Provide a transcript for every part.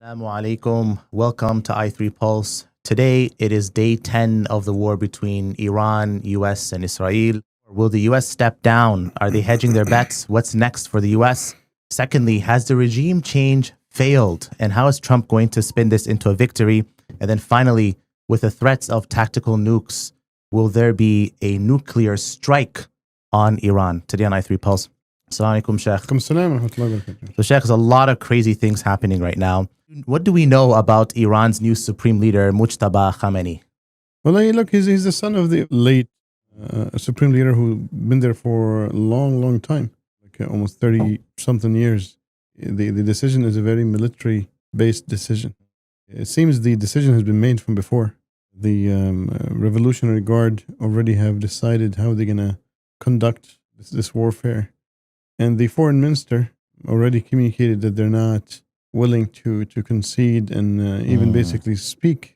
Assalamu alaikum. Welcome to I3 Pulse. Today, it is day 10 of the war between Iran, US, and Israel. Will the US step down? Are they hedging their bets? What's next for the US? Secondly, has the regime change failed? And how is Trump going to spin this into a victory? And then finally, with the threats of tactical nukes, will there be a nuclear strike on Iran? Today on I3 Pulse. Assalamu alaikum, Sheikh. So, Sheikh, there's a lot of crazy things happening right now. What do we know about Iran's new supreme leader, Mojtaba Khamenei? Well, look, he's the son of the late supreme leader who's been there for a long time, like almost 30-something years. The decision is a very military-based decision. It seems the decision has been made from before. The Revolutionary Guard already have decided how they're going to conduct this warfare. And the foreign minister already communicated that they're not willing to concede and even basically speak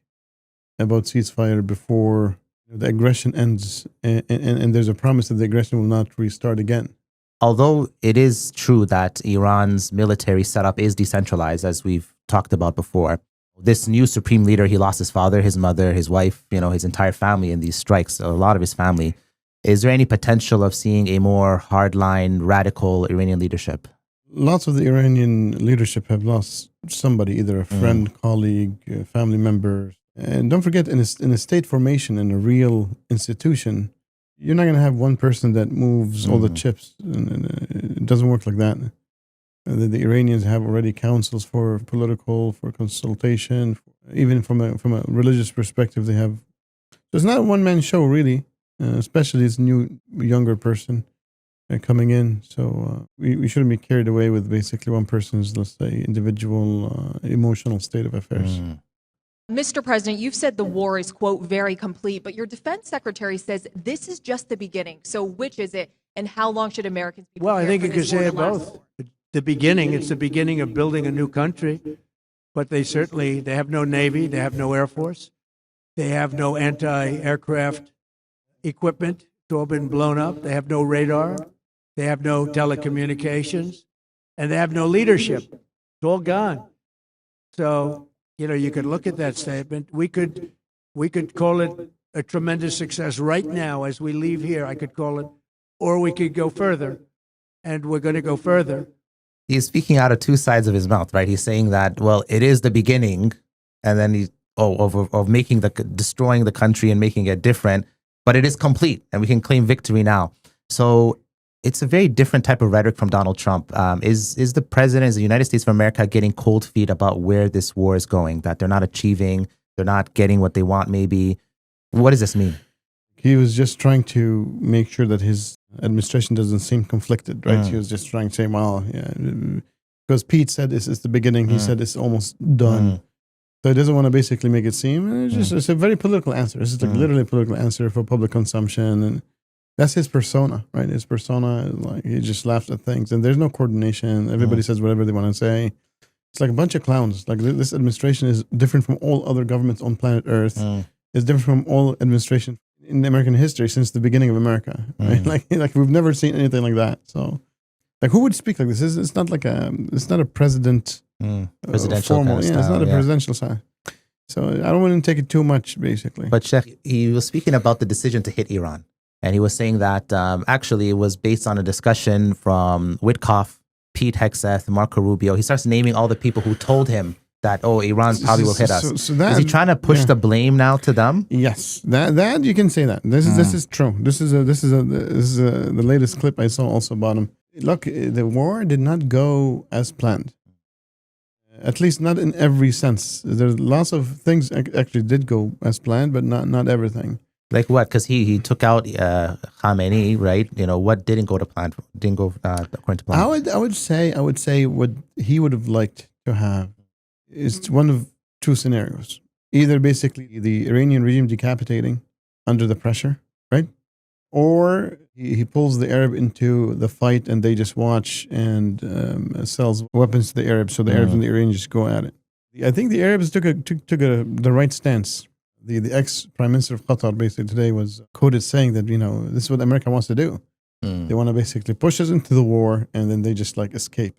about ceasefire before the aggression ends. And there's a promise that the aggression will not restart again. Although it is true that Iran's military setup is decentralized, as we've talked about before, this new supreme leader, he lost his father, his mother, his wife, his entire family in these strikes, a lot of his family. Is there any potential of seeing a more hardline, radical Iranian leadership? Lots of the Iranian leadership have lost somebody, either a friend, colleague, family member. And don't forget, in a state formation, in a real institution, you're not going to have one person that moves all the chips. It doesn't work like that. The Iranians have already councils for consultation. Even from a religious perspective, they have. So it's not a one-man show, really. Especially this new younger person coming in. So we shouldn't be carried away with basically one person's, let's say, individual emotional state of affairs. Mr. President, you've said the war is, quote, very complete, but your defense secretary says this is just the beginning. So which is it, and how long should Americans be prepared? Well, I think you could say it both. It's the beginning of building a new country, but they have no Navy, they have no Air Force, they have no anti-aircraft equipment. It's all been blown up. They have no radar. They have no telecommunications. And they have no leadership. It's all gone. So, you could look at that statement. We could call it a tremendous success right now as we leave here. I could call it, or we could go further. And we're going to go further. He's speaking out of two sides of his mouth, right? He's saying that, well, it is the beginning, and then of destroying the country and making it different. But it is complete, and we can claim victory now. So it's a very different type of rhetoric from Donald Trump. Is the president, is the United States of America getting cold feet about where this war is going, that they're not achieving, they're not getting what they want maybe? What does this mean? He was just trying to make sure that his administration doesn't seem conflicted, right? He was just trying to say, well, yeah, because Pete said this is the beginning. He said it's almost done. So he doesn't want to basically make it seem. It's a very political answer. This is like literally a political answer for public consumption. And that's his persona, right? His persona is like, he just laughs at things. And there's no coordination. Everybody says whatever they want to say. It's like a bunch of clowns. Like this administration is different from all other governments on planet Earth. It's different from all administration in American history since the beginning of America, right? Like we've never seen anything like that. So like who would speak like this? It's not a president. Presidential formal, kind of style, it's not a presidential style. So I don't want to take it too much, basically. But Sheikh, he was speaking about the decision to hit Iran. And he was saying that actually it was based on a discussion from Witkoff, Pete Hegseth, Marco Rubio. He starts naming all the people who told him that, Iran probably will hit us. So that, is he trying to push the blame now to them? Yes, that you can say that. This is true. This is the latest clip I saw also about him. Look, the war did not go as planned. At least not in every sense. There's lots of things actually did go as planned, but not everything. Like what? Because he took out Khamenei, right? What didn't go to plan? Didn't go according to plan. I would say what he would have liked to have is one of two scenarios. Either basically the Iranian regime decapitating under the pressure, right? Or he pulls the Arab into the fight and they just watch and sells weapons to the Arabs. So the Arabs and the Iranians just go at it. I think the Arabs took the right stance. The ex-prime minister of Qatar basically today was quoted saying that, this is what America wants to do. They want to basically push us into the war and then they just escape.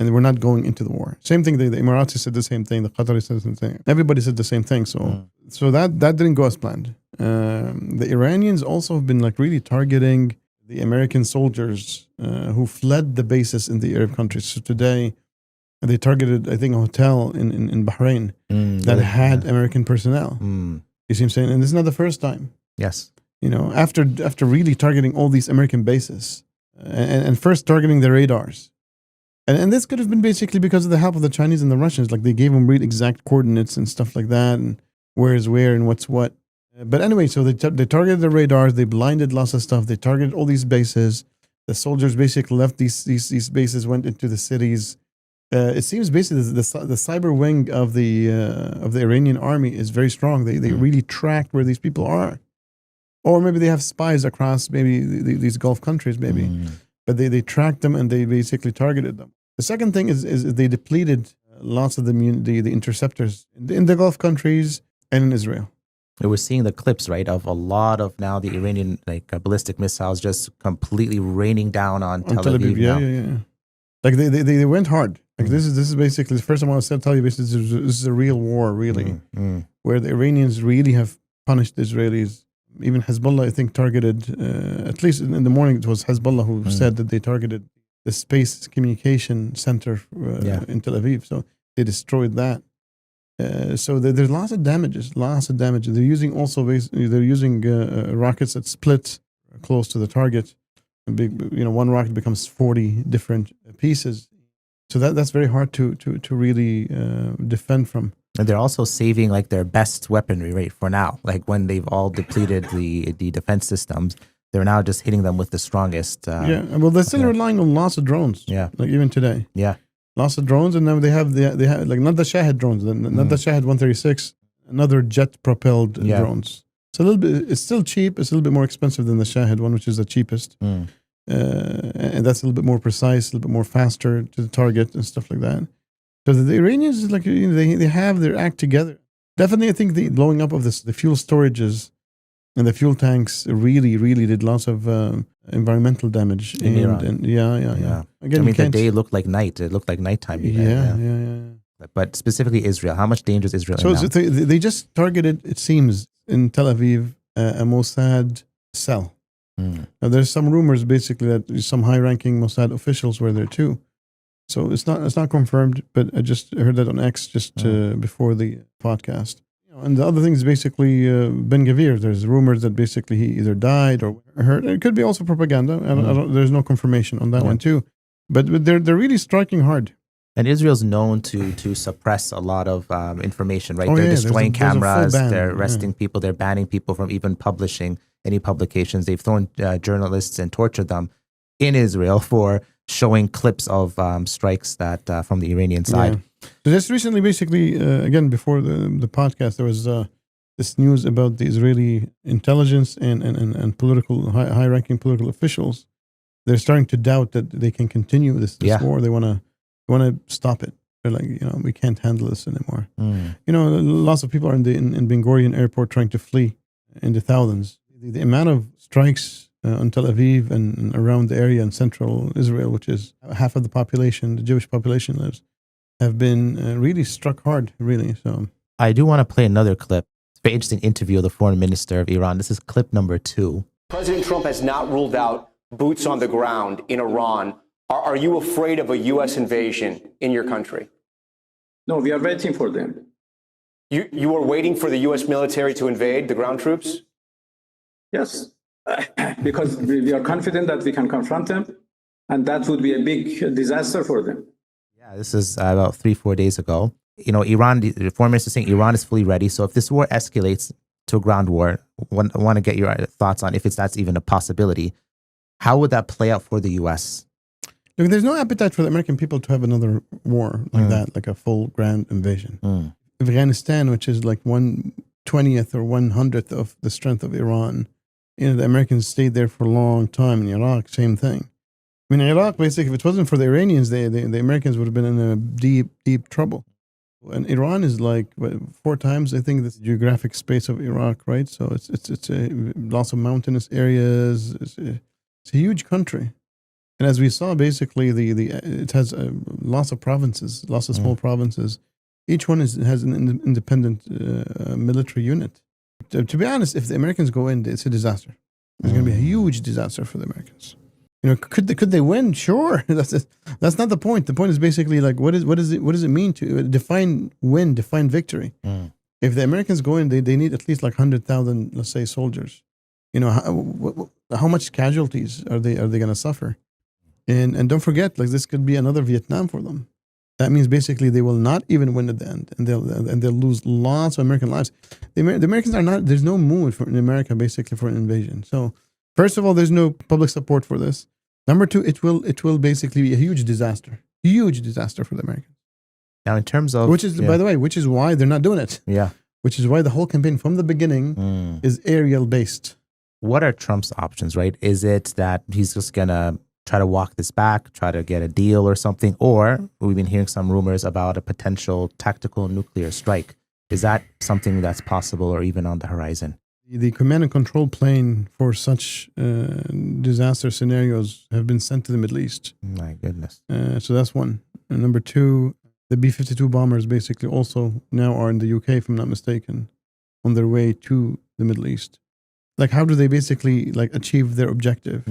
and we're not going into the war. Same thing. The Emiratis said the same thing. The Qataris said the same thing. Everybody said the same thing. So that didn't go as planned. The Iranians also have been like really targeting the American soldiers who fled the bases in the Arab countries. So today, they targeted, I think, a hotel in Bahrain that had American personnel. You see what I'm saying? And this is not the first time. Yes. You know, after really targeting all these American bases and first targeting the radars. And this could have been basically because of the help of the Chinese and the Russians. Like they gave them real exact coordinates and stuff like that, and where is where and what's what. But anyway, so they targeted the radars. They blinded lots of stuff. They targeted all these bases. The soldiers basically left these bases, went into the cities. It seems basically the cyber wing of the Iranian army is very strong. They really tracked where these people are, or maybe they have spies across maybe these Gulf countries maybe. But they tracked them and they basically targeted them. The second thing is they depleted lots of the interceptors in the Gulf countries and in Israel. We're seeing the clips, right, of a lot of now the Iranian ballistic missiles just completely raining down on Tel Aviv. Yeah. Like they went hard. Like this is basically the first time I was tell you basically this is a real war, really, where the Iranians really have punished the Israelis. Even Hezbollah, I think, targeted, at least in the morning, it was Hezbollah who said that they targeted the space communication center in Tel Aviv. So they destroyed that. So there's lots of damages. They're using rockets that split close to the target. One rocket becomes 40 different pieces. So that's very hard to really defend from. And they're also saving like their best weaponry, right, for now. Like when they've all depleted the defense systems, they're now just hitting them with the strongest. Well, they're still relying on lots of drones. Yeah, like even today. Yeah, lots of drones, and now they have like not the Shahed drones, not the Shahed 136, another jet propelled drones. It's a little bit. It's still cheap. It's a little bit more expensive than the Shahed one, which is the cheapest. And that's a little bit more precise, a little bit more faster to the target and stuff like that. So the Iranians, like they have their act together. Definitely, I think the blowing up of the fuel storages and the fuel tanks really did lots of environmental damage in Iran. And yeah. Again, I mean, the day looked like night. It looked like nighttime. Yeah. But specifically Israel, how much danger is Israel in now? So they just targeted, it seems, in Tel Aviv, a Mossad cell. Now, there's some rumors basically that some high-ranking Mossad officials were there too. So it's not confirmed, but I just heard that on X before the podcast. And the other thing is basically Ben Gvir. There's rumors that basically he either died or hurt. It could be also propaganda. There's no confirmation on that one too. But they're really striking hard. And Israel's known to suppress a lot of information, right? They're destroying cameras, they're arresting people, they're banning people from even publishing any publications. They've thrown journalists and tortured them in Israel for showing clips of strikes that from the Iranian side. So just recently, basically, again, before the podcast, there was this news about the Israeli intelligence and political high-ranking political officials. They're starting to doubt that they can continue this war. They want to stop it. They're like, we can't handle this anymore. Lots of people are in Ben Gurion airport trying to flee in the thousands. The amount of strikes on Tel Aviv and around the area in central Israel, which is half of the population, the Jewish population lives, have been really struck hard, really. So I do want to play another clip. It's a very interesting interview of the foreign minister of Iran. This is clip number 2. President Trump has not ruled out boots on the ground in Iran. Are you afraid of a U.S. invasion in your country? No, we are waiting for them. You are waiting for the U.S. military to invade the ground troops? Yes, because we are confident that we can confront them, and that would be a big disaster for them. Yeah, this is about 3-4 days ago. Iran, the foreign minister saying Iran is fully ready. So if this war escalates to a ground war, I want to get your thoughts on if that's even a possibility. How would that play out for the U.S.? Look, there's no appetite for the American people to have another war like that, like a full grand invasion. Afghanistan, which is like 1/20th or 1/100th of the strength of Iran, the Americans stayed there for a long time. In Iraq, same thing. I mean, in Iraq, basically, if it wasn't for the Iranians, the Americans would have been in a deep trouble. And Iran is like 4 times, I think, the geographic space of Iraq, right? So it's lots of mountainous areas. It's a huge country. And as we saw, basically, it has lots of provinces, lots of small provinces. Each one has an independent military unit. To be honest, if the Americans go in, it's a disaster. It's going to be a huge disaster for the Americans. Could they win? Sure, that's not the point. The point is basically like what does it mean to define win, define victory? If the Americans go in, they need at least like 100,000, let's say, soldiers. How much casualties are they going to suffer? And don't forget, like this could be another Vietnam for them. That means basically they will not even win at the end, and they'll lose lots of American lives. The Americans are not. There's no mood in America basically for an invasion. So first of all, there's no public support for this. Number two, it will basically be a huge disaster for the Americans. Now, in terms of by the way, which is why they're not doing it. Yeah. Which is why the whole campaign from the beginning is aerial based. What are Trump's options? Right? Is it that he's just gonna try to walk this back, try to get a deal or something, or we've been hearing some rumors about a potential tactical nuclear strike? Is that something that's possible or even on the horizon? The command and control plane for such disaster scenarios have been sent to the Middle East. My goodness. So that's one. And number two, the B-52 bombers basically also now are in the UK, if I'm not mistaken, on their way to the Middle East. Like, how do they basically like achieve their objective?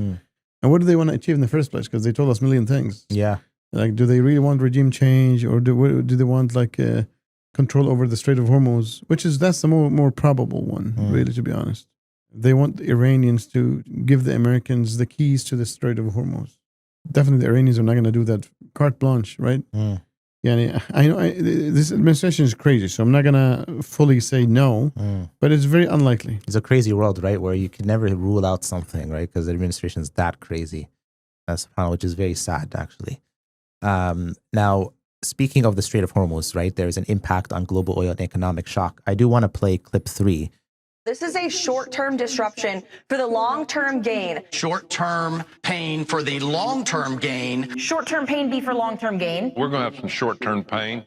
And what do they want to achieve in the first place? Because they told us a million things. Yeah. Like, do they really want regime change, or do they want like control over the Strait of Hormuz? That's the more probable one, really, to be honest. They want the Iranians to give the Americans the keys to the Strait of Hormuz. Definitely, the Iranians are not going to do that carte blanche, right? Yeah, I know this administration is crazy, so I'm not going to fully say no, but it's very unlikely. It's a crazy world, right, where you can never rule out something, right, because the administration is that crazy, which is very sad, actually. Now, speaking of the Strait of Hormuz, right, there is an impact on global oil and economic shock. I do want to play clip 3. This is a short-term disruption for the long-term gain. Short-term pain for the long-term gain. Short-term pain be for long-term gain. We're going to have some short-term pain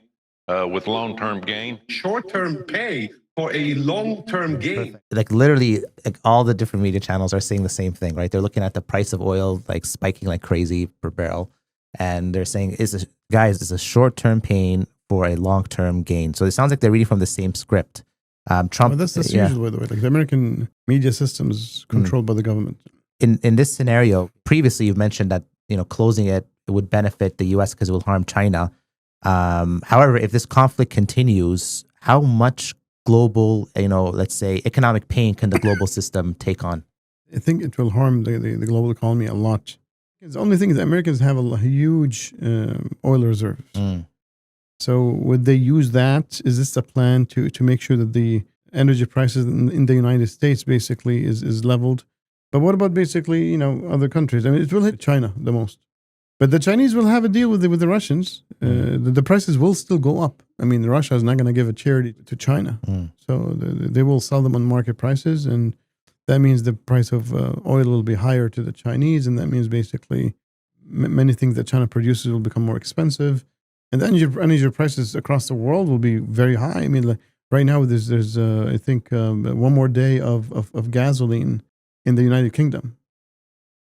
with long-term gain. Short-term pay for a long-term gain. Like literally, like all the different media channels are saying the same thing, right? They're looking at the price of oil like spiking like crazy per barrel, and they're saying, guys, it's a short-term pain for a long-term gain. So it sounds like they're reading from the same script. Trump. Well, that's usually the way. Like the American media system is controlled by the government. In this scenario, previously you've mentioned that closing it would benefit the U.S. because it will harm China. However, if this conflict continues, how much global, let's say, economic pain can the global system take on? I think it will harm the global economy a lot. The only thing is, the Americans have a huge oil reserves. So would they use that? Is this a plan to make sure that the energy prices in the United States basically is leveled? But what about basically, other countries? I mean, it will hit China the most. But the Chinese will have a deal with the Russians. The prices will still go up. I mean, Russia is not going to give a charity to China. So they will sell them on market prices. And that means the price of oil will be higher to the Chinese. And that means basically many things that China produces will become more expensive. And the energy prices across the world will be very high. I mean, like right now, there's I think one more day of gasoline in the United Kingdom.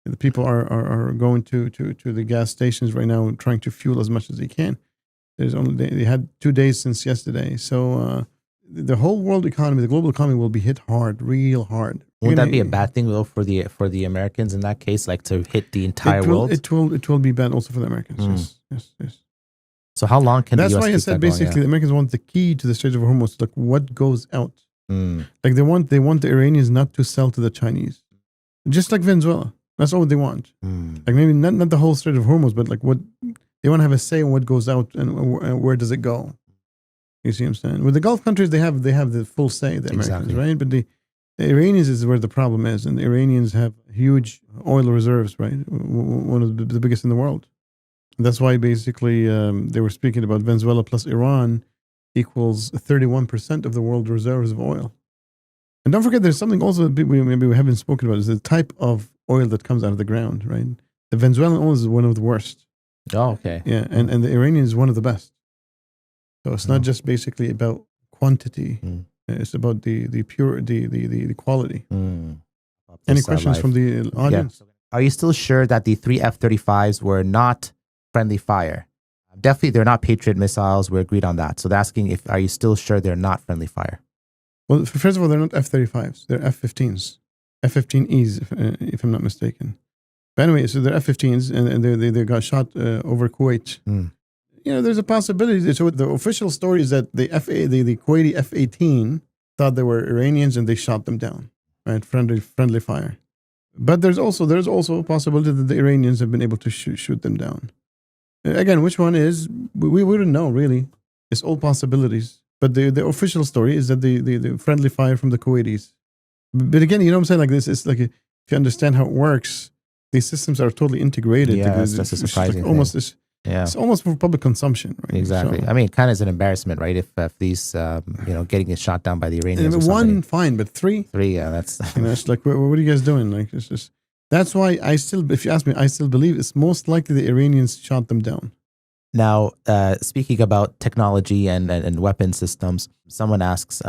The people are going to the gas stations right now and trying to fuel as much as they can. They had 2 days since yesterday. So the whole world economy, the global economy, will be hit hard, real hard. Would that be a bad thing though for the Americans in that case, like to hit the entire world? It will be bad also for the Americans. Yes. So how long can that's the US why I said basically the Americans want the key to the Strait of Hormuz, like what goes out. Like they want the Iranians not to sell to the Chinese, just like Venezuela. That's all they want. Like maybe not the whole Strait of Hormuz, but like what they want to have a say on what goes out and where does it go. You see what I'm saying? With the Gulf countries, they have the full say, the Americans, right? But the Iranians is where the problem is, and the Iranians have huge oil reserves, right? One of the biggest in the world. That's why basically they were speaking about Venezuela plus Iran equals 31% of the world reserves of oil. And don't forget, there's something also that maybe we haven't spoken about, is the type of oil that comes out of the ground, right? The Venezuelan oil is one of the worst. Oh, okay. Yeah, and the Iranian is one of the best. So it's not just basically about quantity. It's about the quality. Any questions from the audience? Yeah. Are you still sure that the 3 F-35s were not friendly fire? Definitely, they're not Patriot missiles. We're agreed on that. So they're asking are you still sure they're not friendly fire? Well, first of all, they're not F-35s. They're F-15s. F-15Es, if I'm not mistaken. But anyway, so they're F-15s, and they got shot over Kuwait. There's a possibility. So the official story is that the Kuwaiti F-18 thought they were Iranians, and they shot them down. Right, friendly fire. But there's also a possibility that the Iranians have been able to shoot them down. Again, which one is, we wouldn't know, really. It's all possibilities. But the official story is that the friendly fire from the Kuwaitis. But again, you know what I'm saying? Like this, it's like, if you understand how it works, these systems are totally integrated. Yeah, that's a surprising thing. It's almost for public consumption. Right? Exactly. So, I mean, it kind of is an embarrassment, right? If these, getting it shot down by the Iranians. One, fine, but three? Three, yeah, that's... it's like, what are you guys doing? Like, it's just... That's why if you ask me, I still believe it's most likely the Iranians shot them down. Now, speaking about technology and weapon systems, someone asks,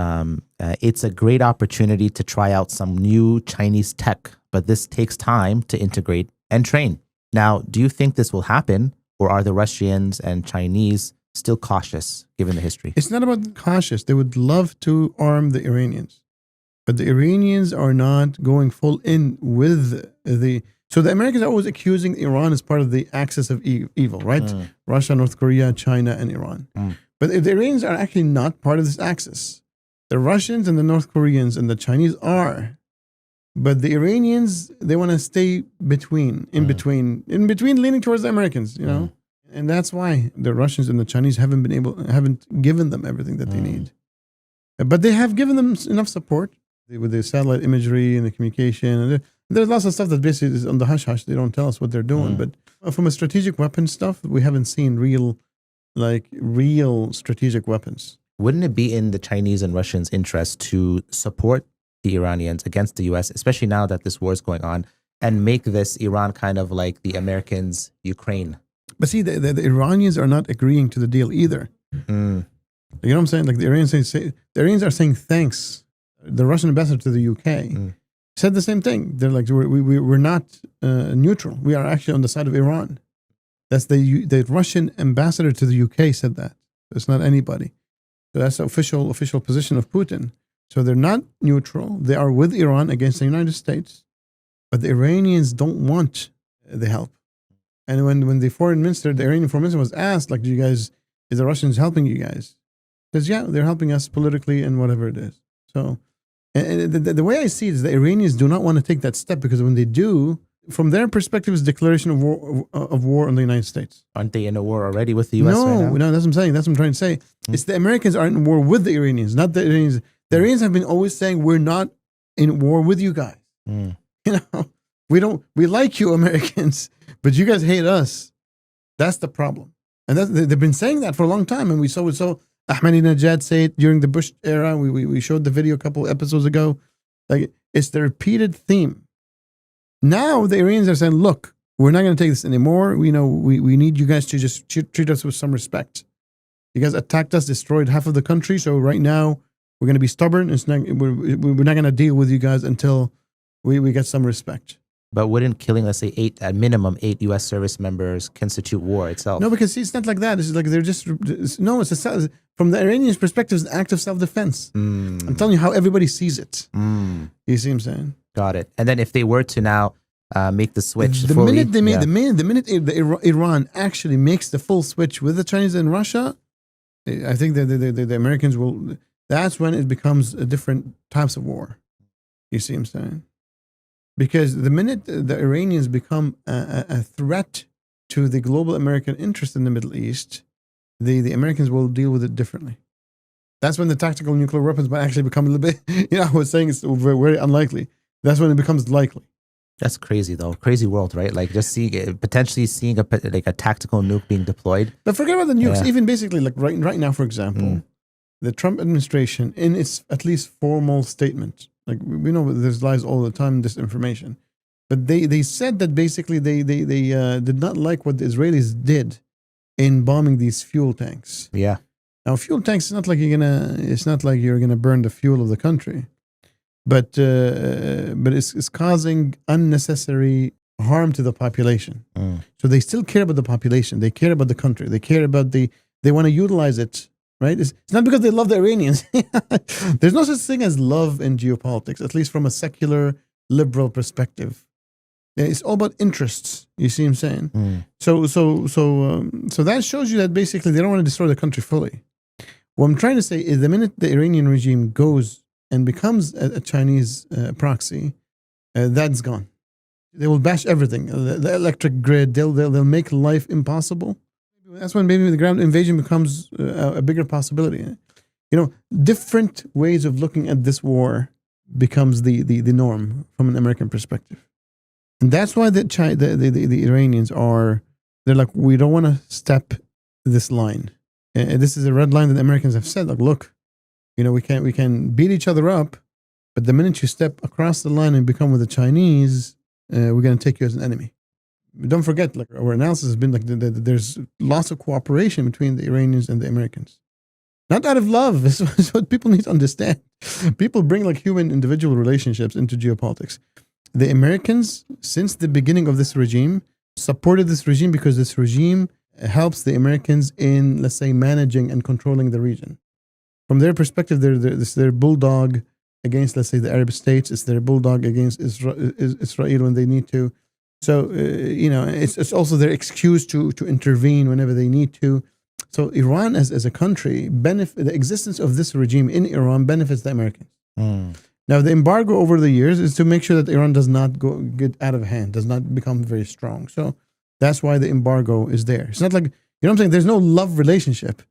it's a great opportunity to try out some new Chinese tech, but this takes time to integrate and train. Now, do you think this will happen, or are the Russians and Chinese still cautious given the history? It's not about cautious. They would love to arm the Iranians. But the Iranians are not going full in with the... So the Americans are always accusing Iran as part of the axis of evil, right? Russia, North Korea, China, and Iran. But the Iranians are actually not part of this axis. The Russians and the North Koreans and the Chinese are. But the Iranians, they want to stay in between leaning towards the Americans, And that's why the Russians and the Chinese haven't given them everything that they need. But they have given them enough support with the satellite imagery and the communication. And there's lots of stuff that basically is on the hush-hush. They don't tell us what they're doing. But from a strategic weapon stuff, we haven't seen real strategic weapons. Wouldn't it be in the Chinese and Russians' interest to support the Iranians against the U.S., especially now that this war is going on, and make this Iran kind of like the Americans' Ukraine? But see, the Iranians are not agreeing to the deal either. You know what I'm saying? Like the Iranians are saying thanks. The Russian ambassador to the UK said the same thing. They're like, we're not neutral. We are actually on the side of Iran. That's the Russian ambassador to the UK said that. It's not anybody. So that's the official position of Putin. So they're not neutral. They are with Iran against the United States. But the Iranians don't want the help. And when the Iranian foreign minister was asked, like, is the Russians helping you guys? He says, yeah, they're helping us politically and whatever it is. So, and the way I see it is the Iranians do not want to take that step, because when they do, from their perspective, it's a declaration of war on the United States. Aren't they in a war already with the U.S. right now? No, that's what I'm saying. That's what I'm trying to say. It's the Americans are in war with the Iranians, not the Iranians. The Iranians have been always saying, we're not in war with you guys. We like you Americans, but you guys hate us. That's the problem. And they've been saying that for a long time. And we saw Ahmadinejad say it during the Bush era. We showed the video a couple episodes ago. Like, it's the repeated theme. Now the Iranians are saying, look, we're not going to take this anymore. We need you guys to just treat us with some respect. You guys attacked us, destroyed half of the country. So right now we're going to be stubborn. We're not going to deal with you guys until we get some respect. But wouldn't killing, let's say, at minimum 8 U.S. service members constitute war itself? No, because it's not like that. It's like from the Iranians' perspective, it's an act of self-defense. I'm telling you how everybody sees it. You see what I'm saying? Got it. And then if they were to now make the switch, the minute Iran actually makes the full switch with the Chinese and Russia, I think the Americans will. That's when it becomes a different types of war. You see what I'm saying? Because the minute the Iranians become a threat to the global American interest in the Middle East, the Americans will deal with it differently. That's when the tactical nuclear weapons might actually become a little bit, I was saying it's very, very unlikely. That's when it becomes likely. That's crazy, though. Crazy world, right? Like just potentially seeing a tactical nuke being deployed. But forget about the nukes. Yeah. Even basically, like right now, for example, the Trump administration, in its at least formal statement, like we know there's lies all the time, disinformation, but they said that basically they did not like what the Israelis did in bombing these fuel tanks. Yeah. Now, fuel tanks, it's not like you're gonna burn the fuel of the country, but it's causing unnecessary harm to the population. So they still care about the population. They care about the country. They care about they want to utilize it, right? It's not because they love the Iranians. There's no such thing as love in geopolitics, at least from a secular, liberal perspective. It's all about interests. You see what I'm saying? So that shows you that basically they don't want to destroy the country fully. What I'm trying to say is the minute the Iranian regime goes and becomes a Chinese proxy, that's gone. They will bash everything. The electric grid. They'll make life impossible. That's when maybe the ground invasion becomes a bigger possibility. Different ways of looking at this war becomes the norm from an American perspective. And that's why the Iranians they're like, we don't want to step this line. And this is a red line that the Americans have said, like, look, we can beat each other up, but the minute you step across the line and become with the Chinese, we're going to take you as an enemy. Don't forget, like, our analysis has been like there's lots of cooperation between the Iranians and the Americans. Not out of love. This is what people need to understand. People bring like human individual relationships into geopolitics. The Americans, since the beginning of this regime, supported this regime because this regime helps the Americans in, let's say, managing and controlling the region. From their perspective, it's their bulldog against, let's say, the Arab states. It's their bulldog against Israel when they need to. So, it's also their excuse to intervene whenever they need to. So Iran as a country, the existence of this regime in Iran benefits the Americans. Now, the embargo over the years is to make sure that Iran does not get out of hand, does not become very strong. So that's why the embargo is there. It's not like, what I'm saying? There's no love relationship.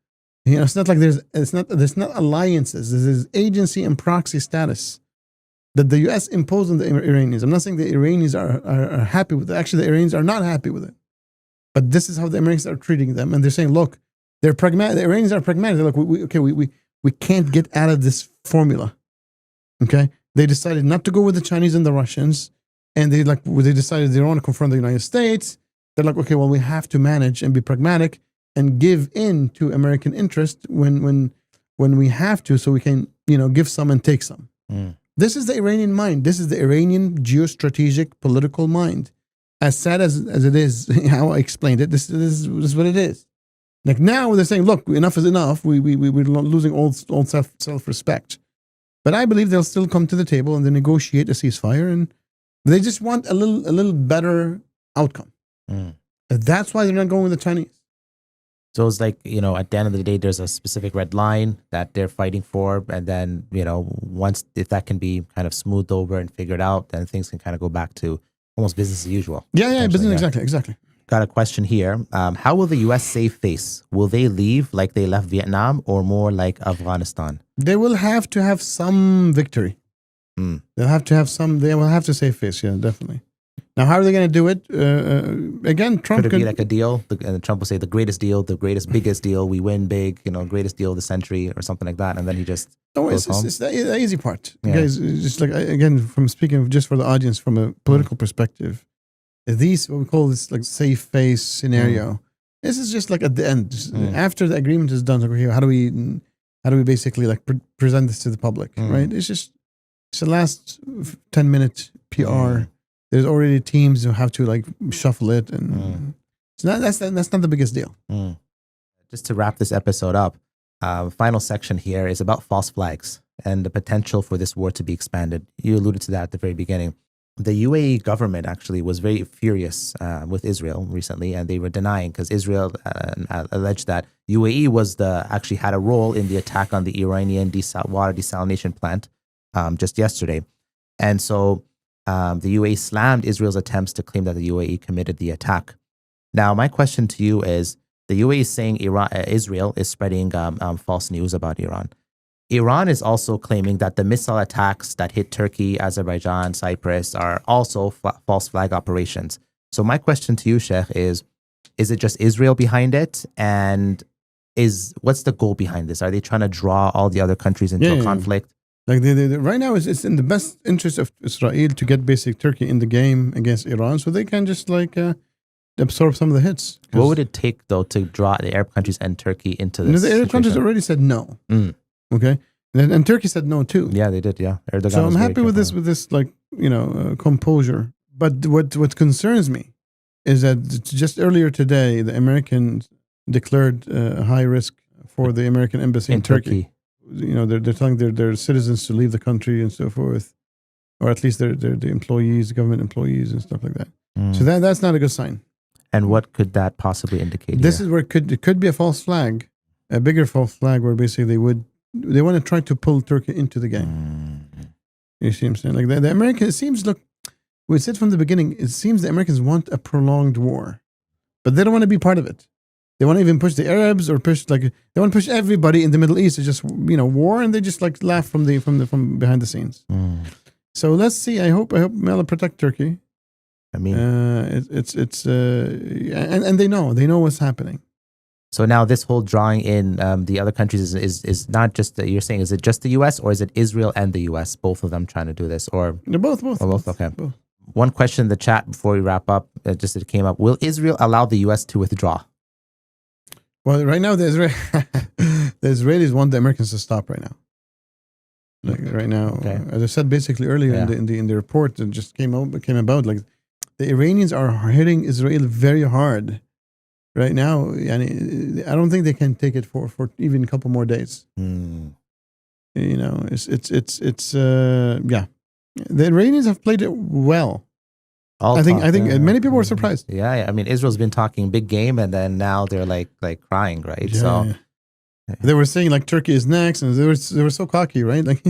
It's not like there's not alliances. There's agency and proxy status that the U.S. imposed on the Iranians. I'm not saying the Iranians are happy with it. Actually, the Iranians are not happy with it. But this is how the Americans are treating them. And they're saying, look, they're pragmatic. The Iranians are pragmatic. They're like, we can't get out of this formula. Okay, they decided not to go with the Chinese and the Russians, and they decided they don't want to confront the United States. They're like, okay, well, we have to manage and be pragmatic and give in to American interest when we have to, so we can give some and take some. This is the Iranian mind. This is the Iranian geostrategic political mind. As sad as it is, how I explained it, this is what it is. Like now they're saying, look, enough is enough. We're losing all self-respect. But I believe they'll still come to the table and they negotiate a ceasefire, and they just want a little better outcome. That's why they're not going with the Chinese. So it's like, at the end of the day, there's a specific red line that they're fighting for. And then, if that can be kind of smoothed over and figured out, then things can kind of go back to almost business as usual. Yeah, business, exactly. Got a question here. How will the U.S. save face? Will they leave like they left Vietnam or more like Afghanistan? They will have to have some victory. They'll have to have some. They will have to save face. Yeah, definitely. Now, how are they going to do it? Again, Trump could it be like a deal? And Trump will say the greatest deal, biggest deal. We win big. Greatest deal of the century or something like that. And then he just goes home. It's the easy part. Yeah. Guys, just like again, from speaking just for the audience from a political perspective. These, what we call this like safe face scenario, this is just like at the end, after the agreement is done. Like, how do we basically like present this to the public, right? It's the last 10-minute PR. There's already teams who have to like shuffle it, and so that's not the biggest deal. Just to wrap this episode up, final section here is about false flags and the potential for this war to be expanded. You alluded to that at the very beginning. The UAE government actually was very furious with Israel recently, and they were denying because Israel alleged that UAE actually had a role in the attack on the Iranian water desalination plant just yesterday. And so the UAE slammed Israel's attempts to claim that the UAE committed the attack. Now, my question to you is, the UAE is saying Israel is spreading false news about Iran. Iran is also claiming that the missile attacks that hit Turkey, Azerbaijan, Cyprus are also false flag operations. So my question to you, Sheikh, is it just Israel behind it? And what's the goal behind this? Are they trying to draw all the other countries into a conflict? Like right now, it's in the best interest of Israel to get basic Turkey in the game against Iran, so they can just like absorb some of the hits. What would it take though to draw the Arab countries and Turkey into this? The Arab countries already said no. Okay, and Turkey said no too. Yeah, they did. Yeah, Erdogan so I'm happy with this like composure. But what concerns me is that just earlier today, the Americans declared high risk for the American embassy in Turkey. They're telling their citizens to leave the country and so forth, or at least they're the employees, government employees, and stuff like that. So that's not a good sign. And what could that possibly indicate? This is where it could be a false flag, a bigger false flag, where basically they want to try to pull Turkey into the game. You see what I'm saying? Like the Americans, it seems, look, we said from the beginning, it seems the Americans want a prolonged war, but they don't want to be part of it. They want to even push the Arabs or they want to push everybody in the Middle East to just, war, and they just like laugh from behind the scenes. So let's see. I hope may Allah protect Turkey. I mean, and they know what's happening. So now this whole drawing in the other countries is not just you're saying, is it just the U.S. or is it Israel and the U.S. both of them trying to do this, or they're both? Okay. Both. One question in the chat before we wrap up, it came up: will Israel allow the U.S. to withdraw? Well, right now the Israelis want the Americans to stop right now. Like right now, as I said basically earlier in the report that just came about, like the Iranians are hitting Israel very hard right now. And I don't think they can take it for even a couple more days. It's the Iranians have played it well. I think many people were surprised. Yeah, I mean, Israel's been talking big game, and then now they're like crying, right? So they were saying like Turkey is next, and they were so cocky, right? Like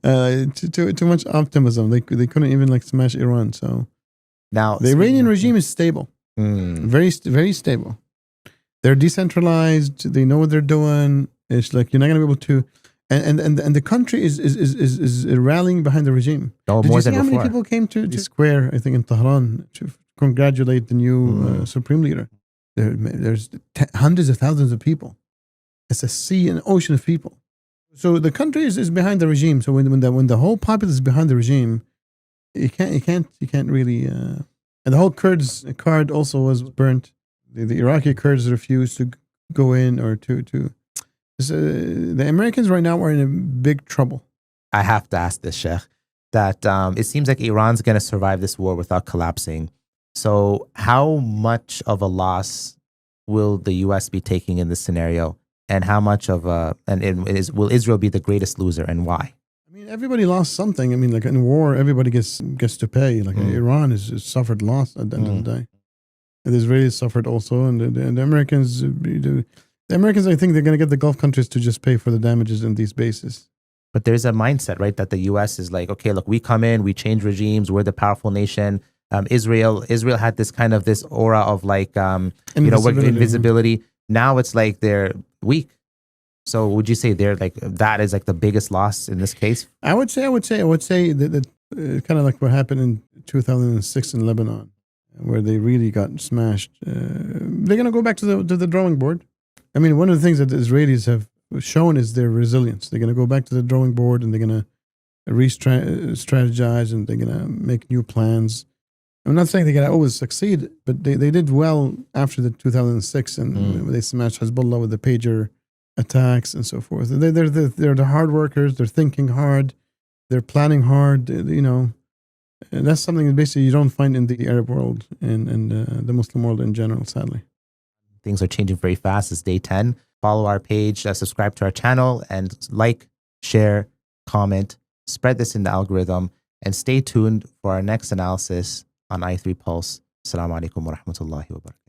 too much optimism. They couldn't even like smash Iran. So now the Iranian regime is stable, very very stable. They're decentralized. They know what they're doing. It's like you're not gonna be able to. And the country is rallying behind the regime. Did you see how many people came to the square, I think in Tehran, to congratulate the new supreme leader? There's hundreds of thousands of people. It's a sea and ocean of people. So the country is behind the regime. So when the whole populace is behind the regime, you can't really. And the whole Kurds card also was burnt. The Iraqi Kurds refused to go in or to. The Americans right now are in a big trouble. I have to ask this, Sheikh, that it seems like Iran's going to survive this war without collapsing. So how much of a loss will the U.S. be taking in this scenario? And how much of will Israel be the greatest loser, and why? I mean, everybody lost something. I mean, like in war, everybody gets to pay. Like Iran has suffered loss at the end of the day. The Israelis suffered also, and the Americans... The Americans, I think they're going to get the Gulf countries to just pay for the damages in these bases. But there's a mindset, right, that the U.S. is like, okay, look, we come in, we change regimes, we're the powerful nation. Israel had this kind of this aura of like, invisibility. Now it's like they're weak. So would you say they're like that is like the biggest loss in this case? I would say that kind of like what happened in 2006 in Lebanon, where they really got smashed. They're going to go back to the drawing board. I mean, one of the things that the Israelis have shown is their resilience. They're going to go back to the drawing board and they're going to re-strategize and they're going to make new plans. I'm not saying they're going to always succeed, but they did well after the 2006 and they smashed Hezbollah with the pager attacks and so forth. They're the hard workers. They're thinking hard. They're planning hard. And that's something that basically you don't find in the Arab world and the Muslim world in general, sadly. Things are changing very fast. It's day 10. Follow our page, subscribe to our channel, and like, share, comment, spread this in the algorithm, and stay tuned for our next analysis on i3 Pulse. Assalamu alaikum wa rahmatullahi wa barakatuh.